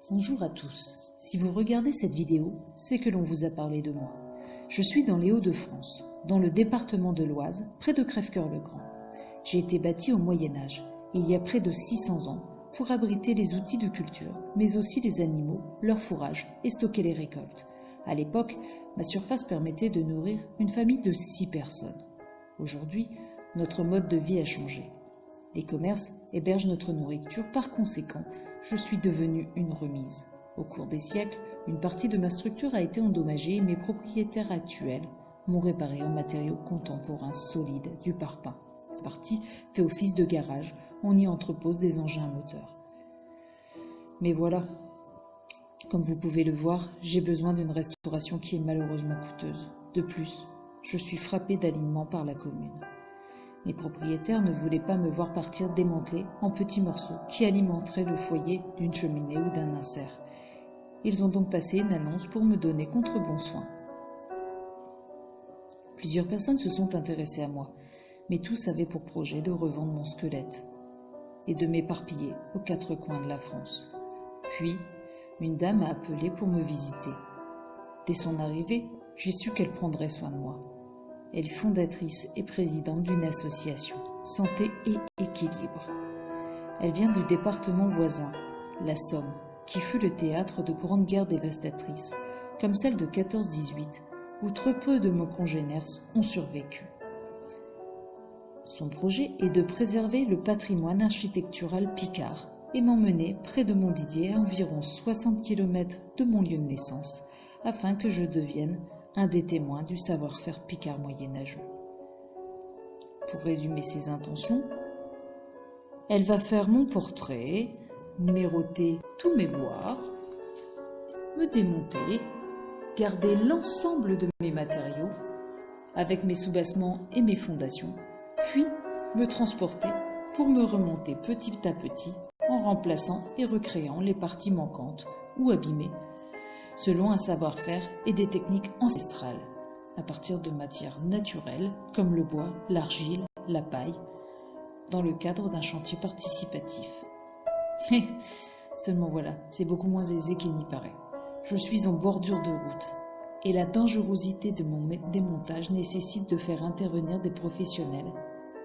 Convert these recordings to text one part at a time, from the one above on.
Bonjour à tous. Si vous regardez cette vidéo, c'est que l'on vous a parlé de moi. Je suis dans les Hauts-de-France, dans le département de l'Oise, près de Crèvecœur-le-Grand. J'ai été bâti au Moyen-Âge, il y a près de 600 ans, pour abriter les outils de culture, mais aussi les animaux, leur fourrage et stocker les récoltes. À l'époque, ma surface permettait de nourrir une famille de 6 personnes. Aujourd'hui, notre mode de vie a changé. Les commerces hébergent notre nourriture, par conséquent, je suis devenue une remise. Au cours des siècles, une partie de ma structure a été endommagée et mes propriétaires actuels m'ont réparé en matériaux contemporains solides du parpaing. Cette partie fait office de garage, on y entrepose des engins à moteur. Mais voilà, comme vous pouvez le voir, j'ai besoin d'une restauration qui est malheureusement coûteuse. De plus, je suis frappée d'alignement par la commune. Mes propriétaires ne voulaient pas me voir partir démantelé en petits morceaux qui alimenteraient le foyer d'une cheminée ou d'un insert. Ils ont donc passé une annonce pour me donner contre bon soin. Plusieurs personnes se sont intéressées à moi, mais tous avaient pour projet de revendre mon squelette et de m'éparpiller aux 4 coins de la France. Puis, une dame m'a appelé pour me visiter. Dès son arrivée, j'ai su qu'elle prendrait soin de moi. Elle est fondatrice et présidente d'une association, Santé et Équilibre. Elle vient du département voisin, la Somme, qui fut le théâtre de grandes guerres dévastatrices, comme celle de 14-18, où trop peu de mes congénères ont survécu. Son projet est de préserver le patrimoine architectural picard et m'emmener près de Montdidier, à environ 60 km de mon lieu de naissance, afin que je devienne un des témoins du savoir-faire picard moyenâgeux. Pour résumer ses intentions, elle va faire mon portrait, numéroter tous mes bois, me démonter, garder l'ensemble de mes matériaux, avec mes soubassements et mes fondations, puis me transporter pour me remonter petit à petit en remplaçant et recréant les parties manquantes ou abîmées selon un savoir-faire et des techniques ancestrales, à partir de matières naturelles comme le bois, l'argile, la paille, dans le cadre d'un chantier participatif. Mais seulement voilà, c'est beaucoup moins aisé qu'il n'y paraît. Je suis en bordure de route, et la dangerosité de mon démontage nécessite de faire intervenir des professionnels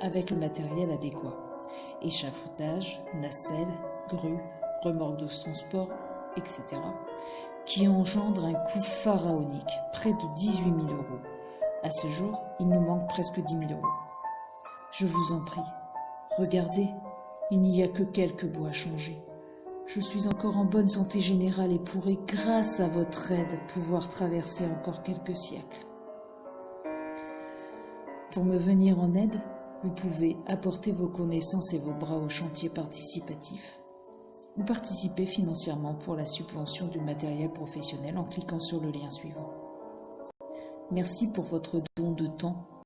avec le matériel adéquat. Échafaudage, nacelle, grue, remorque de transport, etc., qui engendre un coût pharaonique, près de 18 000 €. À ce jour, il nous manque presque 10 000 €. Je vous en prie, regardez, il n'y a que quelques bois à changer. Je suis encore en bonne santé générale et pourrai, grâce à votre aide, pouvoir traverser encore quelques siècles. Pour me venir en aide, vous pouvez apporter vos connaissances et vos bras au chantier participatif ou participer financièrement pour la subvention du matériel professionnel en cliquant sur le lien suivant. Merci pour votre don de temps